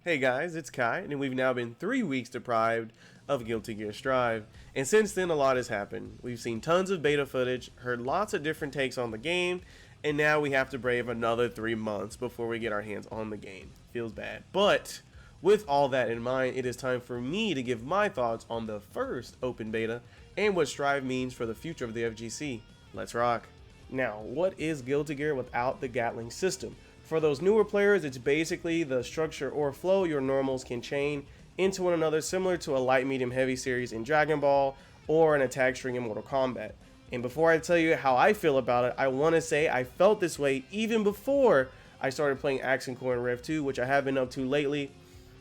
Hey guys, it's Kai, and we've now been 3 weeks deprived of Guilty Gear Strive, and since then a lot has happened. We've seen tons of beta footage, heard lots of different takes on the game, and now we have to brave another 3 months before we get our hands on the game. Feels bad. But with all that in mind, it is time for me to give my thoughts on the first open beta and what Strive means for the future of the FGC. Let's rock. Now, what is Guilty Gear without the Gatling system? For those newer players, it's basically the structure or flow your normals can chain into one another, similar to a light, medium, heavy series in Dragon Ball or an attack string in Mortal Kombat. And before I tell you how I feel about it, I want to say I felt this way even before I started playing Axe Core and Rev 2, which I have been up to lately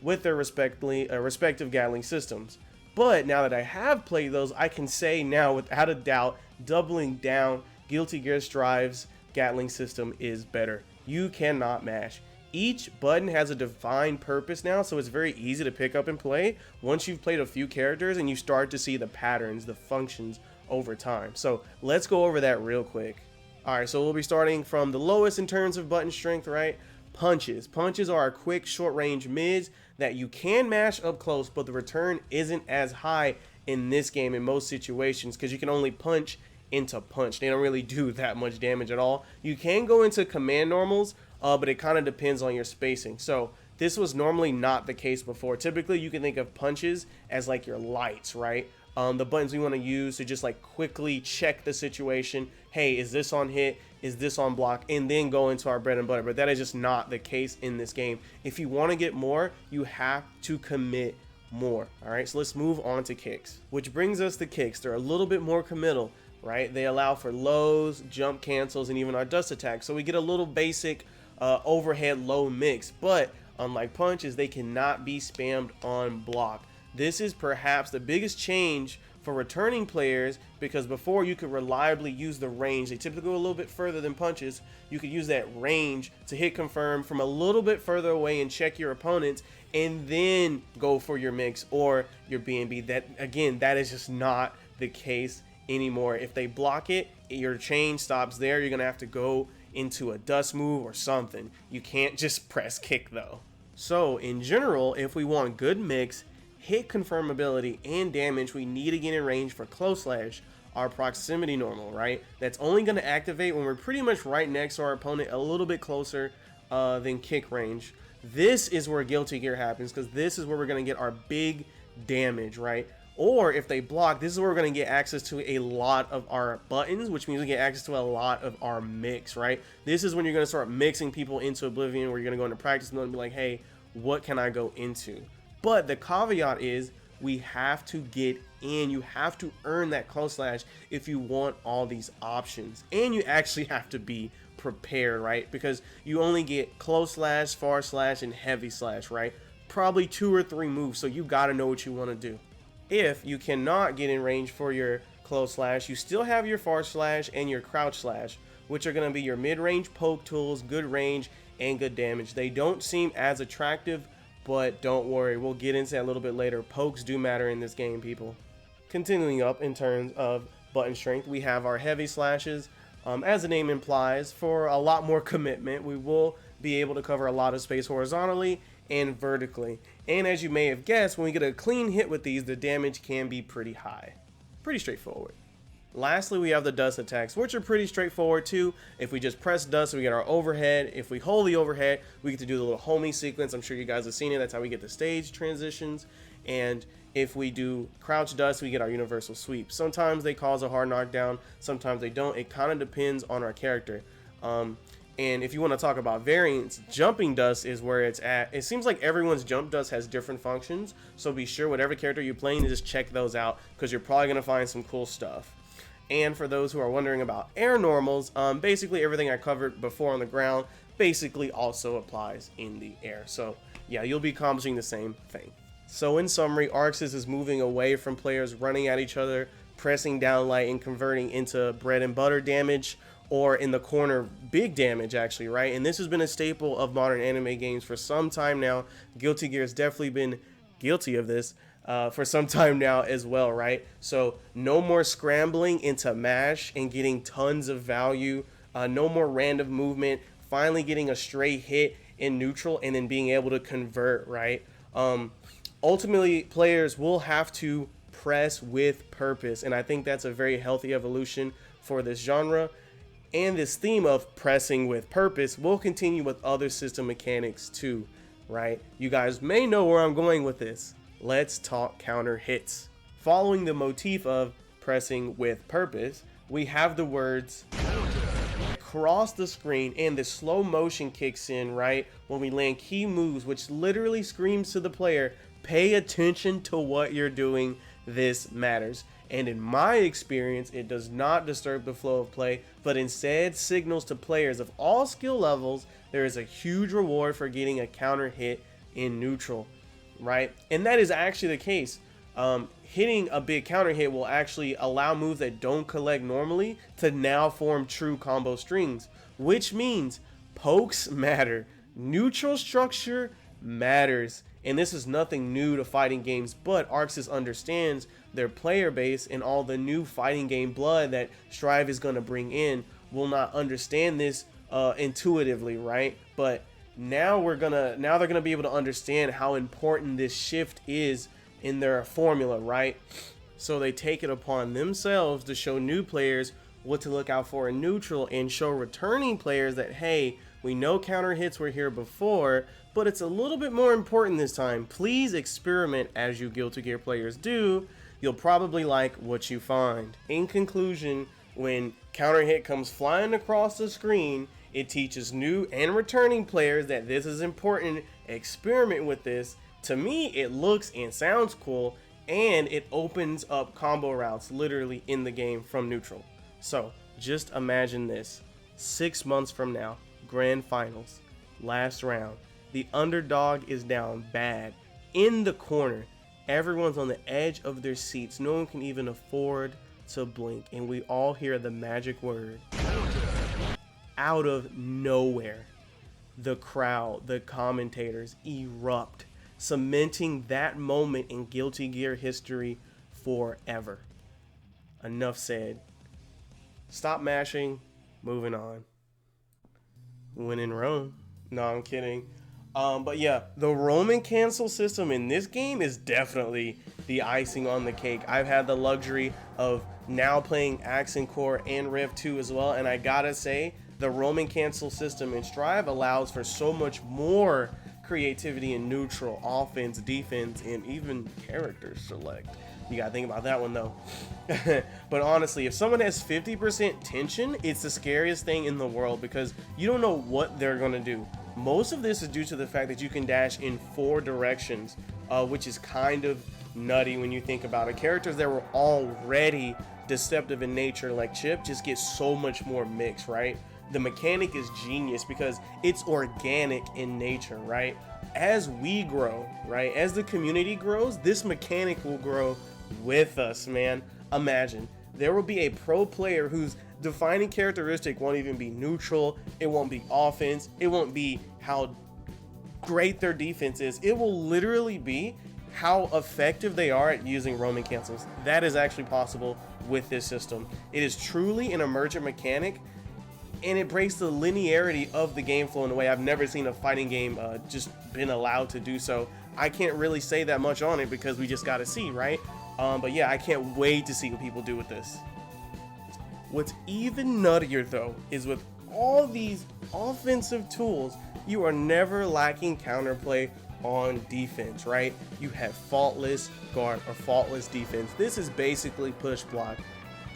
with their respective Gatling systems. But now that I have played those, I can say now without a doubt, doubling down, Guilty Gear Strive's Gatling system is better. You cannot mash. Each button has a defined purpose now, so it's very easy to pick up and play once you've played a few characters and you start to see the patterns, the functions over time. So let's go over that real quick. Alright, so we'll be starting from the lowest in terms of button strength, right? Punches. Punches are quick, short-range mids that you can mash up close, but the return isn't as high in this game in most situations because you can only punch into punch. They don't really do that much damage at all. You can go into command normals, but it kind of depends on your spacing. So this was normally not the case before. Typically, you can think of punches as like your lights, right? The buttons we want to use to just like quickly check the situation. Hey, is this on hit? Is this on block? And then go into our bread and butter. But that is just not the case in this game. If you want to get more, you have to commit more. All right, so let's move on to kicks, which brings us to kicks. They're a little bit more committal, right? They allow for lows, jump cancels, and even our dust attacks. So we get a little basic overhead low mix, but unlike punches, they cannot be spammed on block. This is perhaps the biggest change for returning players, because before you could reliably use the range. They typically go a little bit further than punches. You could use that range to hit confirm from a little bit further away and check your opponents and then go for your mix or your B&B. That, again, that is just not the case anymore. If they block it, your chain stops there. You're gonna have to go into a dust move or something. You can't just press kick though. So in general, if we want good mix, hit confirmability, and damage, we need to get in range for close slash, our proximity normal, right? That's only going to activate when we're pretty much right next to our opponent, a little bit closer than kick range. This is where Guilty Gear happens, because this is where we're going to get our big damage, right? Or if they block, this is where we're going to get access to a lot of our buttons, which means we get access to a lot of our mix, right? This is when you're going to start mixing people into oblivion, where you're going to go into practice mode and be like, hey, what can I go into? But the caveat is we have to get in. You have to earn that close slash if you want all these options. And you actually have to be prepared, right? Because you only get close slash, far slash, and heavy slash, right? Probably 2 or 3 moves, so you got to know what you want to do. If you cannot get in range for your close slash, you still have your far slash and your crouch slash, which are going to be your mid-range poke tools, good range, and good damage. They don't seem as attractive, but don't worry, we'll get into that a little bit later. Pokes do matter in this game, people. Continuing up in terms of button strength, we have our heavy slashes. As the name implies, for a lot more commitment, we will be able to cover a lot of space horizontally and vertically. And as you may have guessed, when we get a clean hit with these, the damage can be pretty high. Pretty straightforward. Lastly, we have the dust attacks, which are pretty straightforward too. If we just press dust, we get our overhead. If we hold the overhead, we get to do the little homie sequence. I'm sure you guys have seen it. That's how we get the stage transitions. And if we do crouch dust, we get our universal sweep. Sometimes they cause a hard knockdown, sometimes they don't. It kind of depends on our character. And if you want to talk about variants, jumping dust is where it's at. It seems like everyone's jump dust has different functions, so be sure whatever character you're playing to just check those out, because you're probably going to find some cool stuff. And for those who are wondering about air normals, basically everything I covered before on the ground basically also applies in the air. So yeah, you'll be accomplishing the same thing. So in summary, Arxis is moving away from players running at each other, pressing down light, and converting into bread and butter damage, or in the corner, big damage actually, right? And this has been a staple of modern anime games for some time now. Guilty Gear has definitely been guilty of this for some time now as well, right? So no more scrambling into mash and getting tons of value. No more random movement. Finally getting a straight hit in neutral and then being able to convert, right? Ultimately, players will have to press with purpose, and I think that's a very healthy evolution for this genre. And this theme of pressing with purpose will continue with other system mechanics too, right? You guys may know where I'm going with this. Let's talk counter hits. Following the motif of pressing with purpose, we have the words across the screen, and the slow motion kicks in, right, when we land key moves, which literally screams to the player, pay attention to what you're doing, this matters. And in my experience, it does not disturb the flow of play, but instead signals to players of all skill levels there is a huge reward for getting a counter hit in neutral, right? And that is actually the case. Hitting a big counter hit will actually allow moves that don't collect normally to now form true combo strings, which means pokes matter. Neutral structure matters. And this is nothing new to fighting games, but ArcSys understands their player base, and all the new fighting game blood that Strive is going to bring in will not understand this intuitively, right? But now they're gonna be able to understand how important this shift is in their formula, right? So they take it upon themselves to show new players what to look out for in neutral, and show returning players that, hey, we know counter hits were here before, but it's a little bit more important this time. Please experiment as you Guilty Gear players do. You'll probably like what you find. In conclusion, when counter hit comes flying across the screen, it teaches new and returning players that this is important. Experiment with this. To me, it looks and sounds cool, and it opens up combo routes literally in the game from neutral. So just imagine this: 6 months from now, grand finals, last round, the underdog is down bad in the corner. Everyone's on the edge of their seats. No one can even afford to blink, and we all hear the magic word. Out of nowhere, the crowd, the commentators erupt, cementing that moment in Guilty Gear history forever. Enough said. Stop mashing, moving on. When in Rome. No, I'm kidding. But yeah, the Roman cancel system in this game is definitely the icing on the cake. I've had the luxury of now playing Accent Core and Rev 2 as well, and I gotta say, the Roman cancel system in Strive allows for so much more creativity in neutral, offense, defense, and even character select. You gotta think about that one though. But honestly, if someone has 50% tension, it's the scariest thing in the world, because you don't know what they're gonna do. Most of this is due to the fact that you can dash in 4 directions, which is kind of nutty when you think about it. Characters that were already deceptive in nature, like Chip, just get so much more mixed, right? The mechanic is genius because it's organic in nature, right? As we grow, right, as the community grows, this mechanic will grow with us, man. Imagine there will be a pro player whose defining characteristic won't even be neutral, it won't be offense, it won't be how great their defense is, it will literally be how effective they are at using roaming cancels. That is actually possible with this system. It is truly an emergent mechanic, and it breaks the linearity of the game flow in a way I've never seen a fighting game just been allowed to do so. I can't really say that much on it because we just got to see, right? But yeah, I can't wait to see what people do with this. What's even nuttier though is with all these offensive tools, you are never lacking counterplay on defense, right? You have faultless guard or faultless defense. This is basically push block.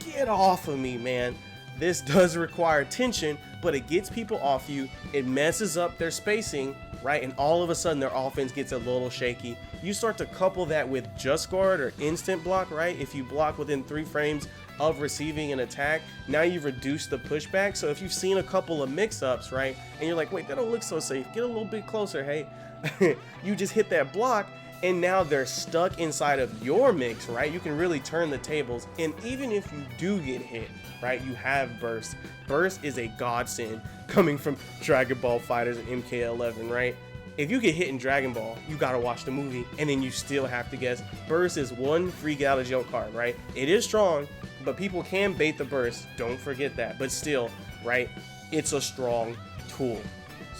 Get off of me, man. This does require tension, but it gets people off you. It messes up their spacing, right? And all of a sudden their offense gets a little shaky. You start to couple that with just guard or instant block, right? If you block within 3 frames of receiving an attack, now you've reduced the pushback. So if you've seen a couple of mix-ups, right, and you're like, wait, that don't look so safe, get a little bit closer, hey. You just hit that block, and now they're stuck inside of your mix, right? You can really turn the tables. And even if you do get hit, right, you have burst. Burst is a godsend coming from Dragon Ball FighterZ and MK11, right? If you get hit in Dragon Ball, you gotta watch the movie, and then you still have to guess. Burst is 1 free Gala Joke card, right? It is strong, but people can bait the burst. Don't forget that. But still, right, it's a strong tool.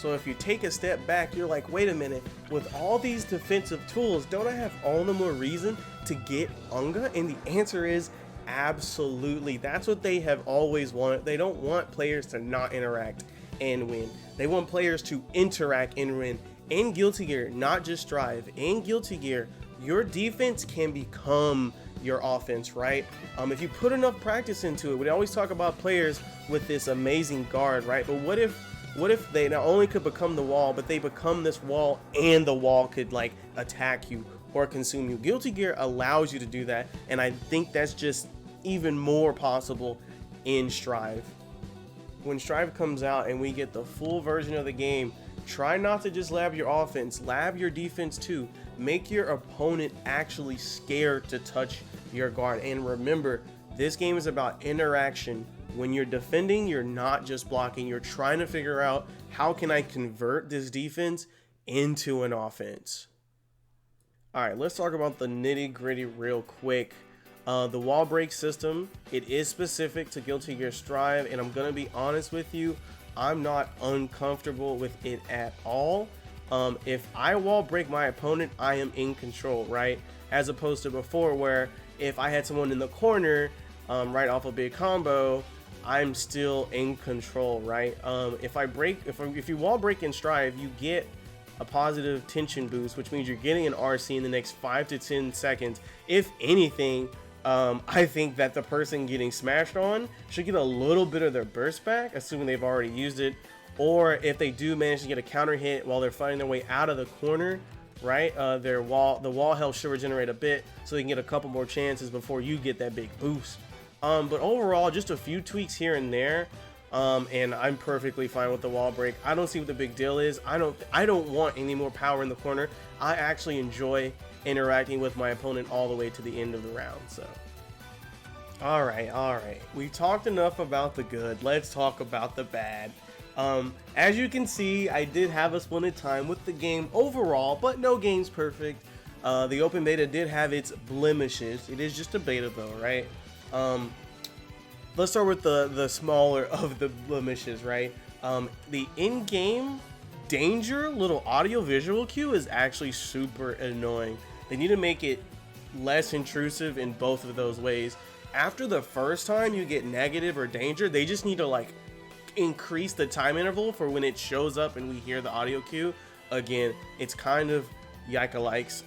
So if you take a step back, you're like, wait a minute, with all these defensive tools, don't I have all the more reason to get Unga? And the answer is absolutely. That's what they have always wanted. They don't want players to not interact and win. They want players to interact and win. In Guilty Gear, not just Strive. In Guilty Gear, your defense can become your offense, right? If you put enough practice into it. We always talk about players with this amazing guard, right? But what if they not only could become the wall, but they become this wall and the wall could like attack you or consume you? Guilty Gear allows you to do that, and I think that's just even more possible in Strive. When Strive comes out and we get the full version of the game, try not to just lab your offense, lab your defense too. Make your opponent actually scared to touch your guard. And remember, this game is about interaction. When you're defending, you're not just blocking. You're trying to figure out, how can I convert this defense into an offense? All right, let's talk about the nitty gritty real quick. The wall break system, it is specific to Guilty Gear Strive, and I'm gonna be honest with you, I'm not uncomfortable with it at all. If I wall break my opponent, I am in control, right? As opposed to before, where if I had someone in the corner right off a big combo, I'm still in control, right? If you wall break in Strive, you get a positive tension boost, which means you're getting an RC in the next 5 to 10 seconds. If anything, I think that the person getting smashed on should get a little bit of their burst back, assuming they've already used it. Or if they do manage to get a counter hit while they're fighting their way out of the corner, right? The wall health should regenerate a bit, so they can get a couple more chances before you get that big boost. But overall, just a few tweaks here and there, and I'm perfectly fine with the wall break. I don't see what the big deal is. I don't want any more power in the corner. I actually enjoy interacting with my opponent all the way to the end of the round. So all right, we've talked enough about the good. Let's talk about the bad. As you can see, I did have a splendid time with the game overall, but no game's perfect. The open beta did have its blemishes. It is just a beta though, right? Let's start with the smaller of the blemishes, right? The in-game danger little audio visual cue is actually super annoying. They need to make it less intrusive in both of those ways. After the first time you get negative or danger, they just need to like increase the time interval for when it shows up and we hear the audio cue. Again, it's kind of yike-a-likes.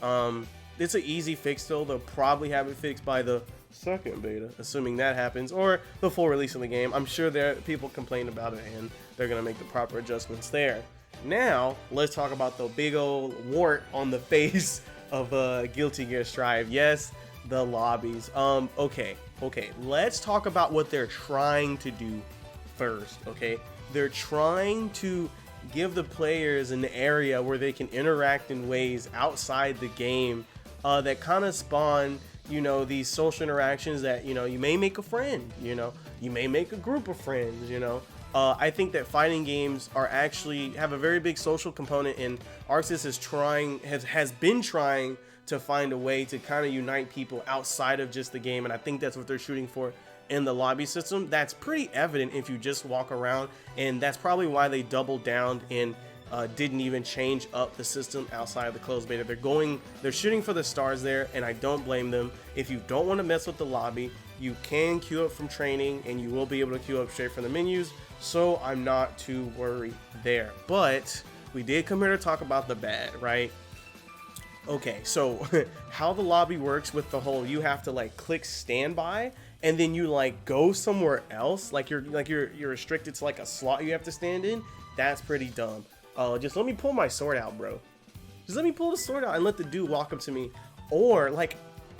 It's an easy fix though. They'll probably have it fixed by the second beta, assuming that happens, or the full release of the game. I'm sure people complain about it and they're gonna make the proper adjustments there. Now let's talk about the big old wart on the face of Guilty Gear Strive. Yes, the lobbies. Okay, let's talk about what they're trying to do first. Okay, they're trying to give the players an area where they can interact in ways outside the game that kind of spawn, you know, these social interactions that, you know, you may make a friend, you know, you may make a group of friends, you know. I think that fighting games are actually have a very big social component, and Arxis has been trying to find a way to kind of unite people outside of just the game, and I think that's what they're shooting for in the lobby system. That's pretty evident if you just walk around, and that's probably why they doubled down and didn't even change up the system outside of the closed beta. They're shooting for the stars there, and I don't blame them. If you don't want to mess with the lobby, you can queue up from training, and you will be able to queue up straight from the menus, so I'm not too worried there. But we did come here to talk about the bad, right? Okay, so how the lobby works with the whole, you have to like click standby and then you like go somewhere else, like you're restricted to like a slot you have to stand in. That's pretty dumb. Just let me pull my sword out, bro. Just let me pull the sword out and let the dude walk up to me. Or like,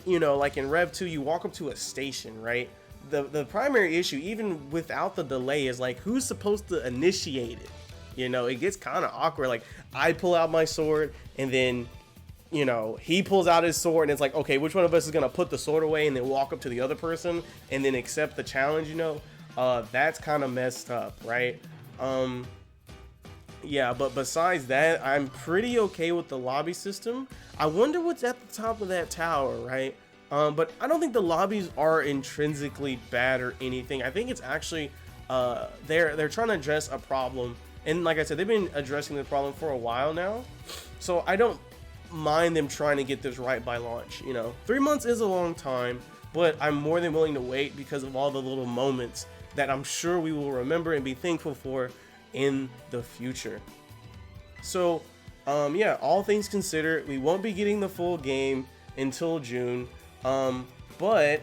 you know, like in Rev 2, you walk up to a station, right? The primary issue, even without the delay, is like, who's supposed to initiate it? You know, it gets kind of awkward. Like, I pull out my sword and then, you know, he pulls out his sword and it's like, okay, which one of us is gonna put the sword away and then walk up to the other person and then accept the challenge, you know? That's kind of messed up, right? Yeah, but besides that, I'm pretty okay with the lobby system. I wonder what's at the top of that tower, right? But I don't think the lobbies are intrinsically bad or anything. I think it's actually they're trying to address a problem And like I said, they've been addressing the problem for a while now, so I don't mind them trying to get this right by launch. 3 months is a long time, but I'm more than willing to wait because of all the little moments that I'm sure we will remember and be thankful for in the future. So yeah, all things considered, we won't be getting the full game until June, but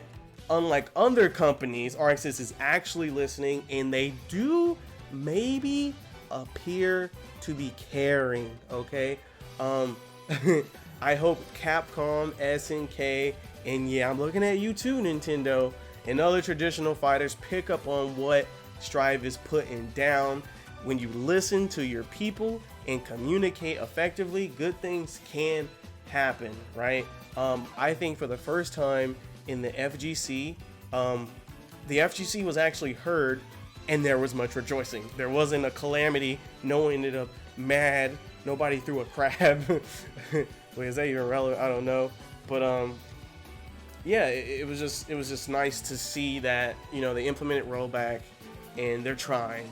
unlike other companies, RxS is actually listening, and they do maybe appear to be caring. Okay, I hope Capcom, SNK, and yeah, I'm looking at you too, Nintendo, and other traditional fighters pick up on what Strive is putting down. When you listen to your people and communicate effectively, good things can happen, right? I think for the first time in the FGC, the FGC was actually heard, and there was much rejoicing. There wasn't a calamity. No one ended up mad. Nobody threw a crab. Wait, is that even relevant? I don't know. But yeah, it was just nice to see that they implemented rollback, and they're trying,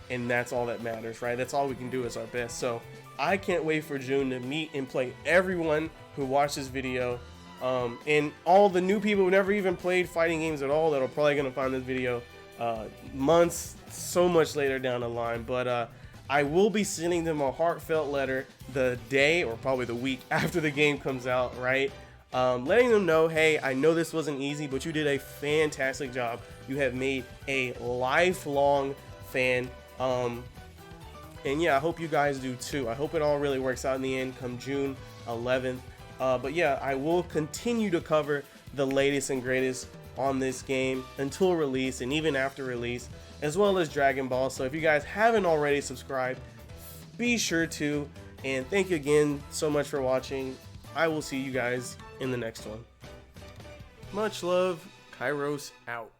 and that's all that matters, right? That's all we can do is our best. So I can't wait for June to meet and play everyone who watched this video, and all the new people who never even played fighting games at all that are probably gonna find this video months, so much later down the line. But I will be sending them a heartfelt letter the day or probably the week after the game comes out, right? Letting them know, hey, I know this wasn't easy, but you did a fantastic job. You have made a lifelong fan. And yeah, I hope you guys do too. I hope it all really works out in the end come June 11th. But yeah, I will continue to cover the latest and greatest on this game until release and even after release, as well as Dragon Ball. So if you guys haven't already subscribed, be sure to. And thank you again so much for watching. I will see you guys in the next one. Much love. Kairos out.